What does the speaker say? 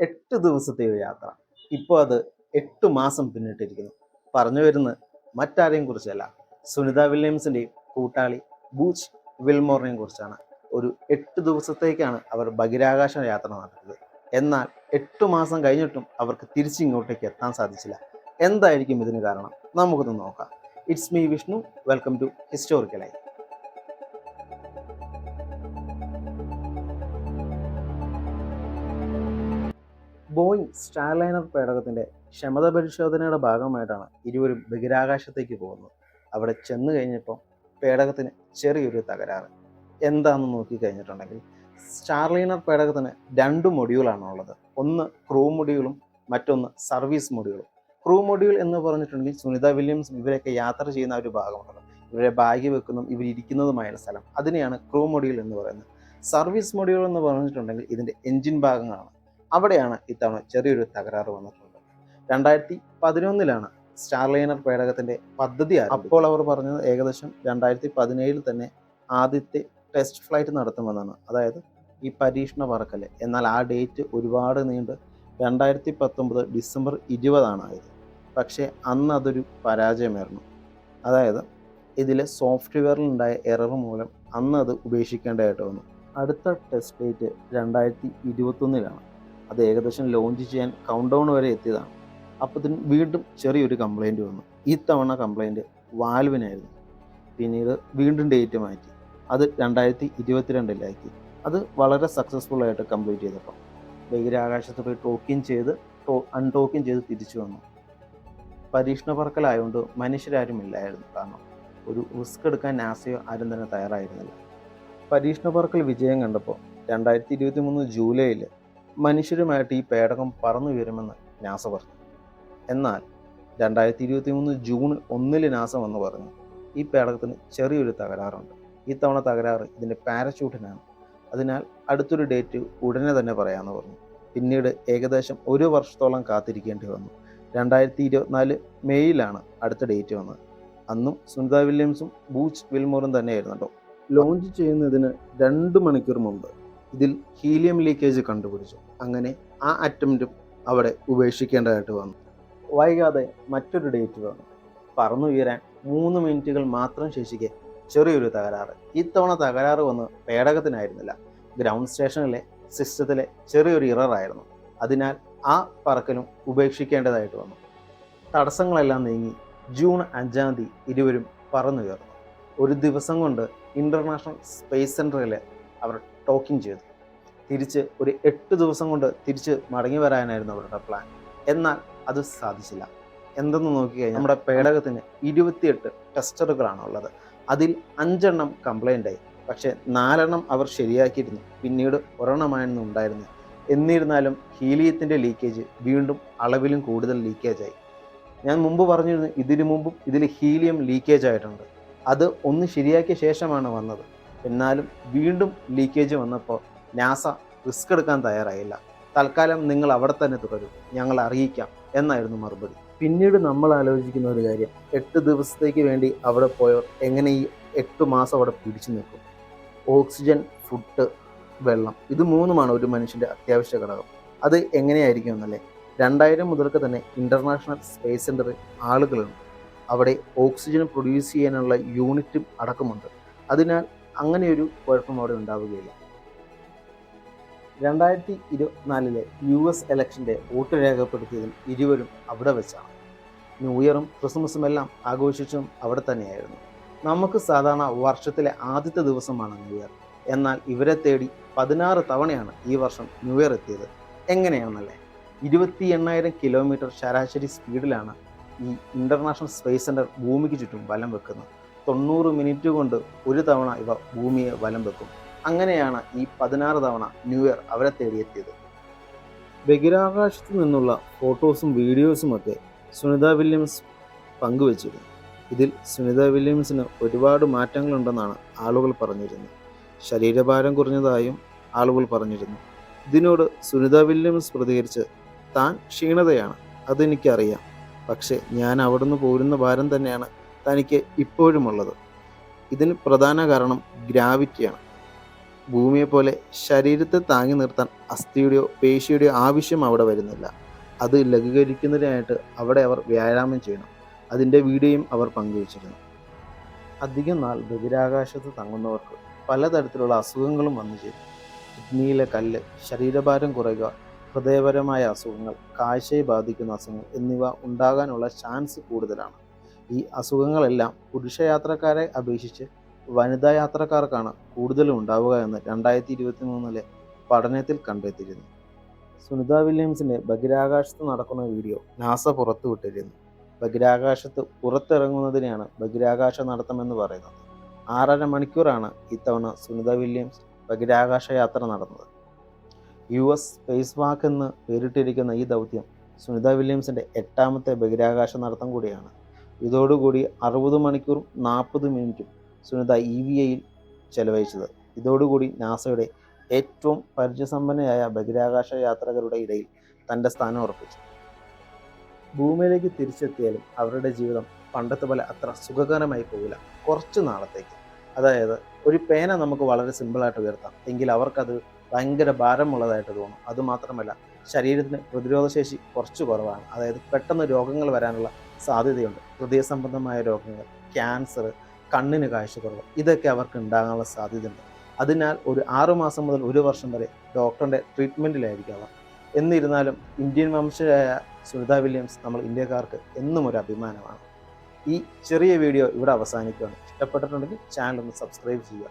8 ദിവസത്തെ ഒരു യാത്ര. ഇപ്പോൾ അത് 8 മാസം പിന്നിട്ടിരിക്കുന്നു. പറഞ്ഞു വരുന്നത് മറ്റാരെയും കുറിച്ചല്ല, സുനിത വില്യംസിൻ്റെയും കൂട്ടാളി ബൂച്ച് വിൽമോറിനെയും കുറിച്ചാണ്. ഒരു 8 ദിവസത്തേക്കാണ് അവർ ബഹിരാകാശ യാത്ര നടത്തിയത്. എന്നാൽ 8 മാസം കഴിഞ്ഞിട്ടും അവർക്ക് തിരിച്ചിങ്ങോട്ടേക്ക് എത്താൻ സാധിച്ചില്ല. എന്തായിരിക്കും ഇതിന് കാരണം? നമുക്കൊന്ന് നോക്കാം. It's me Vishnu. Welcome to historical life. Boeing Starliner പേടകത്തിൻ്റെ ക്ഷമത പരിശോധനയുടെ ഭാഗമായിട്ടാണ് ഇരുവരും ബഹിരാകാശത്തേക്ക് പോകുന്നത്. അവിടെ ചെന്ന് കഴിഞ്ഞപ്പോൾ പേടകത്തിന് ചെറിയൊരു തകരാറ്. എന്താണെന്ന് നോക്കിക്കഴിഞ്ഞിട്ടുണ്ടെങ്കിൽ, സ്റ്റാർലൈനർ പേടകത്തിന് 2 മൊഡ്യൂളാണ് ഉള്ളത്. ഒന്ന് ക്രൂ മൊഡ്യൂളും മറ്റൊന്ന് സർവീസ് മൊഡ്യൂളും. ക്രൂ മൊഡ്യൂൾ എന്ന് പറഞ്ഞിട്ടുണ്ടെങ്കിൽ സുനിത വില്യംസ് ഇവരൊക്കെ യാത്ര ചെയ്യുന്ന ഒരു ഭാഗമുണ്ടല്ലോ, ഇവരെ ബാഗ് വെക്കുന്നതും ഇവരിയ്ക്കുന്നതുമായ സ്ഥലം, അതിനെയാണ് ക്രൂ മൊഡ്യൂൾ എന്ന് പറയുന്നത്. സർവീസ് മൊഡ്യൂൾ എന്ന് പറഞ്ഞിട്ടുണ്ടെങ്കിൽ ഇതിൻ്റെ എൻജിൻ ഭാഗങ്ങളാണ്. അവിടെയാണ് ഇത്തവണ ചെറിയൊരു തകരാറ് വന്നിട്ടുള്ളത്. 2011 സ്റ്റാർലൈനർ പേടകത്തിൻ്റെ പദ്ധതി. അപ്പോൾ അവർ പറഞ്ഞത് ഏകദേശം 2017 തന്നെ ആദ്യത്തെ ടെസ്റ്റ് ഫ്ലൈറ്റ് നടത്തുമെന്നാണ്, അതായത് ഈ പരീക്ഷണ പറക്കൽ. എന്നാൽ ആ ഡേറ്റ് ഒരുപാട് നീണ്ട് 2019 ഡിസംബർ 20 ആയത്. പക്ഷേ അന്ന് അതൊരു പരാജയമായിരുന്നു. അതായത് ഇതിലെ സോഫ്റ്റ്വെയറിലുണ്ടായ എറർ മൂലം അന്ന് അത് ഉപേക്ഷിക്കേണ്ടതായിട്ട് വന്നു. അടുത്ത ടെസ്റ്റ് ഡേറ്റ് 2021 അത് ഏകദേശം ലോഞ്ച് ചെയ്യാൻ കൗണ്ട് ഡൗൺ വരെ എത്തിയതാണ്. അപ്പോഴത്തേനും വീണ്ടും ചെറിയൊരു കംപ്ലൈൻറ്റ് വന്നു. ഈ തവണ കംപ്ലൈൻറ്റ് വാൽവിനായിരുന്നു. പിന്നീട് വീണ്ടും ഡേറ്റ് മാറ്റി, അത് 2022 അത് വളരെ സക്സസ്ഫുള്ളായിട്ട് കംപ്ലീറ്റ് ചെയ്തപ്പോൾ ബഹിരാകാശത്ത് പോയി ടോക്കിങ് ചെയ്ത് അൺടോക്കിങ് ചെയ്ത് തിരിച്ചു വന്നു. പരീക്ഷണ പറക്കലായതുകൊണ്ട് മനുഷ്യരാരും ഇല്ലായിരുന്നു. കാരണം ഒരു റിസ്ക് എടുക്കാൻ നാസയോ ആരും തന്നെ തയ്യാറായിരുന്നില്ല. പരീക്ഷണ പറക്കൽ വിജയം കണ്ടപ്പോൾ 2023 ജൂലൈയിൽ മനുഷ്യരുമായിട്ട് ഈ പേടകം പറന്നു വരുമെന്ന് നാസ പറഞ്ഞു. എന്നാൽ 2023 ജൂൺ 1 നാസ വന്ന് പറഞ്ഞു ഈ പേടകത്തിന് ചെറിയൊരു തകരാറുണ്ട്. ഈ തവണ തകരാറ് ഇതിൻ്റെ പാരച്യൂട്ടിനാണ്. അതിനാൽ അടുത്തൊരു ഡേറ്റ് ഉടനെ തന്നെ പറയാമെന്ന് പറഞ്ഞു. പിന്നീട് ഏകദേശം 1 വർഷത്തോളം കാത്തിരിക്കേണ്ടി വന്നു. 2024 മെയ്യിലാണ് അടുത്ത ഡേറ്റ് വന്നത്. അന്നും സുനിത വില്യംസും ബൂച്ച് വിൽമോറും തന്നെയായിരുന്നു കേട്ടോ. ലോഞ്ച് ചെയ്യുന്നതിന് 2 മണിക്കൂർ മുമ്പ് ഇതിൽ ഹീലിയം ലീക്കേജ് കണ്ടുപിടിച്ചു. അങ്ങനെ ആ അറ്റംപ്റ്റും അവിടെ ഉപേക്ഷിക്കേണ്ടതായിട്ട് വന്നു. വൈകാതെ മറ്റൊരു ഡേറ്റ് വന്നു. പറന്നുയരാൻ 3 മിനിറ്റുകൾ മാത്രം ശേഷിക്കെ ചെറിയൊരു തകരാറ്. ഇത്തവണ തകരാറ് വന്ന് പേടകത്തിനായിരുന്നില്ല, ഗ്രൗണ്ട് സ്റ്റേഷനിലെ സിസ്റ്റത്തിലെ ചെറിയൊരു ഇററായിരുന്നു. അതിനാൽ ആ പറക്കലും ഉപേക്ഷിക്കേണ്ടതായിട്ട് വന്നു. തടസ്സങ്ങളെല്ലാം നീങ്ങി ജൂൺ 5 ഇരുവരും പറന്നുയർന്നു. ഒരു ദിവസം കൊണ്ട് ഇൻ്റർനാഷണൽ സ്പേസ് സെൻറ്ററിൽ അവർ ടോക്കിംഗ് ചെയ്തു. തിരിച്ച് ഒരു 8 ദിവസം കൊണ്ട് തിരിച്ച് മടങ്ങി വരാനായിരുന്നു അവരുടെ പ്ലാൻ. എന്നാൽ അത് സാധിച്ചില്ല. എന്തെന്ന് നോക്കിക്കഴിഞ്ഞാൽ നമ്മുടെ പേടകത്തിന് 28 ടെസ്റ്ററുകളാണ് ഉള്ളത്. അതിൽ 5 എണ്ണം കംപ്ലൈൻ്റായി. പക്ഷേ 4 എണ്ണം അവർ ശരിയാക്കിയിരുന്നു. പിന്നീട് ഒരെണ്ണമായിരുന്നു ഉണ്ടായിരുന്നത്. എന്നിരുന്നാലും ഹീലിയത്തിൻ്റെ ലീക്കേജ് വീണ്ടും അളവിലും കൂടുതൽ ലീക്കേജായി. ഞാൻ മുമ്പ് പറഞ്ഞിരുന്നു, ഇതിനു മുമ്പും ഇതിൽ ഹീലിയം ലീക്കേജ് ആയിട്ടുണ്ട്. അത് ഒന്ന് ശരിയാക്കിയ ശേഷമാണ് വന്നത്. എന്നാലും വീണ്ടും ലീക്കേജ് വന്നപ്പോൾ നാസ റിസ്ക് എടുക്കാൻ തയ്യാറായില്ല. തൽക്കാലം നിങ്ങൾ അവിടെ തന്നെ തുടരും, ഞങ്ങൾ അറിയിക്കാം എന്നായിരുന്നു മറുപടി. പിന്നീട് നമ്മൾ ആലോചിക്കുന്ന ഒരു കാര്യം, 8 ദിവസത്തേക്ക് വേണ്ടി അവിടെ പോയവർ എങ്ങനെ ഈ 8 മാസം അവിടെ പിടിച്ചു നിൽക്കും? ഓക്സിജൻ, ഫുഡ്, വെള്ളം, ഇത് 3ഉമാണ് ഒരു മനുഷ്യൻ്റെ അത്യാവശ്യ ഘടകം. അത് എങ്ങനെയായിരിക്കും എന്നല്ലേ? 2000 മുതൽക്ക് തന്നെ ഇൻ്റർനാഷണൽ സ്പേസ് സെൻറ്ററിൽ ആളുകളുണ്ട്. അവിടെ ഓക്സിജൻ പ്രൊഡ്യൂസ് ചെയ്യാനുള്ള യൂണിറ്റും അടക്കമുണ്ട്. അതിനാൽ അങ്ങനെയൊരു കുഴപ്പം അവിടെ ഉണ്ടാവുകയില്ല. 2024 US ഇലക്ഷൻ്റെ വോട്ട് രേഖപ്പെടുത്തിയതും ഇരുവരും അവിടെ വെച്ചാണ്. ന്യൂ ഇയറും ക്രിസ്മസും എല്ലാം ആഘോഷിച്ചും അവിടെ തന്നെയായിരുന്നു. നമുക്ക് സാധാരണ വർഷത്തിലെ ആദ്യത്തെ ദിവസമാണ് ന്യൂ ഇയർ. എന്നാൽ ഇവരെ തേടി 16 തവണയാണ് ഈ വർഷം ന്യൂ ഇയർ എത്തിയത്. എങ്ങനെയാണെന്നല്ലേ? 28,000 കിലോമീറ്റർ ശരാശരി സ്പീഡിലാണ് ഈ ഇൻ്റർനാഷണൽ സ്പേസ് സെൻറ്റർ ഭൂമിക്ക് ചുറ്റും വലം വെക്കുന്നത്. 90 മിനിറ്റ് കൊണ്ട് ഒരു തവണ ഇവ ഭൂമിയെ വലം വെക്കും. അങ്ങനെയാണ് ഈ 16 തവണ ന്യൂ ഇയർ അവരെ തേടിയെത്തിയത്. ബഹിരാകാശത്ത് നിന്നുള്ള ഫോട്ടോസും വീഡിയോസുമൊക്കെ സുനിത വില്യംസ് പങ്കുവച്ചിരുന്നു. ഇതിൽ സുനിത വില്യംസിന് ഒരുപാട് മാറ്റങ്ങളുണ്ടെന്നാണ് ആളുകൾ പറഞ്ഞിരുന്നത്. ശരീരഭാരം കുറഞ്ഞതായും ആളുകൾ പറഞ്ഞിരുന്നു. ഇതിനോട് സുനിത വില്യംസ് പ്രതികരിച്ച്, താൻ ക്ഷീണതയാണ്, അതെനിക്കറിയാം. പക്ഷേ ഞാൻ അവിടുന്ന് പോരുന്ന ഭാരം തന്നെയാണ് തനിക്ക് ഇപ്പോഴുമുള്ളത്. ഇതിന് പ്രധാന കാരണം ഗ്രാവിറ്റിയാണ്. ഭൂമിയെപ്പോലെ ശരീരത്തെ താങ്ങി നിർത്താൻ അസ്ഥിയുടെയോ പേശിയുടെയോ ആവശ്യം അവിടെ വരുന്നില്ല. അത് ലഘൂകരിക്കുന്നതിനായിട്ട് അവിടെ അവർ വ്യായാമം ചെയ്യണം. അതിൻ്റെ വീഡിയോയും അവർ പങ്കുവച്ചിരുന്നു. അധികം നാൾ ബഹിരാകാശത്ത് തങ്ങുന്നവർക്ക് പലതരത്തിലുള്ള അസുഖങ്ങളും വന്നു ചേരും. കിഡ്നിയിലെ കല്ല്, ശരീരഭാരം കുറയുക, ഹൃദയപരമായ അസുഖങ്ങൾ, കാഴ്ചയെ ബാധിക്കുന്ന അസുഖങ്ങൾ എന്നിവ ഉണ്ടാകാനുള്ള ചാൻസ് കൂടുതലാണ്. ഈ അസുഖങ്ങളെല്ലാം പുരുഷ യാത്രക്കാരെ അപേക്ഷിച്ച് വനിതാ യാത്രക്കാർക്കാണ് കൂടുതലും ഉണ്ടാവുക എന്ന് 2023 പഠനത്തിൽ കണ്ടെത്തിയിരുന്നു. സുനിത വില്യംസിൻ്റെ ബഹിരാകാശത്ത് നടക്കുന്ന വീഡിയോ നാസ പുറത്തുവിട്ടിരുന്നു. ബഹിരാകാശത്ത് പുറത്തിറങ്ങുന്നതിനെയാണ് ബഹിരാകാശ നടത്തമെന്ന് പറയുന്നത്. 6.5 മണിക്കൂറാണ് ഇത്തവണ സുനിത വില്യംസ് ബഹിരാകാശ യാത്ര നടന്നത്. US സ്പേസ് വാക്ക് എന്ന് പേരിട്ടിരിക്കുന്ന ഈ ദൗത്യം സുനിത വില്യംസിൻ്റെ 8ാമത്തെ ബഹിരാകാശ നടത്തം കൂടിയാണ്. ഇതോടുകൂടി 60 മണിക്കൂറും 40 മിനിറ്റും സുനിത EVAയിൽ ചെലവഴിച്ചത്. ഇതോടുകൂടി നാസയുടെ ഏറ്റവും പരിചയസമ്പന്നയായ ബഹിരാകാശ യാത്രികരുടെ ഇടയിൽ തൻ്റെ സ്ഥാനം ഉറപ്പിച്ചു. ഭൂമിയിലേക്ക് തിരിച്ചെത്തിയാലും അവരുടെ ജീവിതം പണ്ടത്തെ പോലെ അത്ര സുഖകരമായി പോകില്ല. കുറച്ച് നാളത്തേക്ക്. അതായത് ഒരു പേന നമുക്ക് വളരെ സിമ്പിളായിട്ട് ഉയർത്താം, എങ്കിൽ അവർക്കത് ഭയങ്കര ഭാരമുള്ളതായിട്ട് തോന്നും. അതുമാത്രമല്ല, ശരീരത്തിന് പ്രതിരോധശേഷി കുറച്ച് കുറവാണ്. അതായത് പെട്ടെന്ന് രോഗങ്ങൾ വരാനുള്ള സാധ്യതയുണ്ട്. ഹൃദയ സംബന്ധമായ രോഗങ്ങൾ, ക്യാൻസർ, കണ്ണിന് കാഴ്ചക്കുറവ്, ഇതൊക്കെ അവർക്ക് ഉണ്ടാകാനുള്ള സാധ്യതയുണ്ട്. അതിനാൽ ഒരു 6 മാസം മുതൽ 1 വർഷം വരെ ഡോക്ടറിൻ്റെ ട്രീറ്റ്മെൻറ്റിലായിരിക്കും അവർ. എന്നിരുന്നാലും ഇന്ത്യൻ വംശജയായ സുനിത വില്യംസ് നമ്മൾ ഇന്ത്യക്കാർക്ക് എന്നും ഒരു അഭിമാനമാണ്. ഈ ചെറിയ വീഡിയോ ഇവിടെ അവസാനിക്കുകയാണ്. ഇഷ്ടപ്പെട്ടിട്ടുണ്ടെങ്കിൽ ചാനൽ ഒന്ന് സബ്സ്ക്രൈബ് ചെയ്യുക.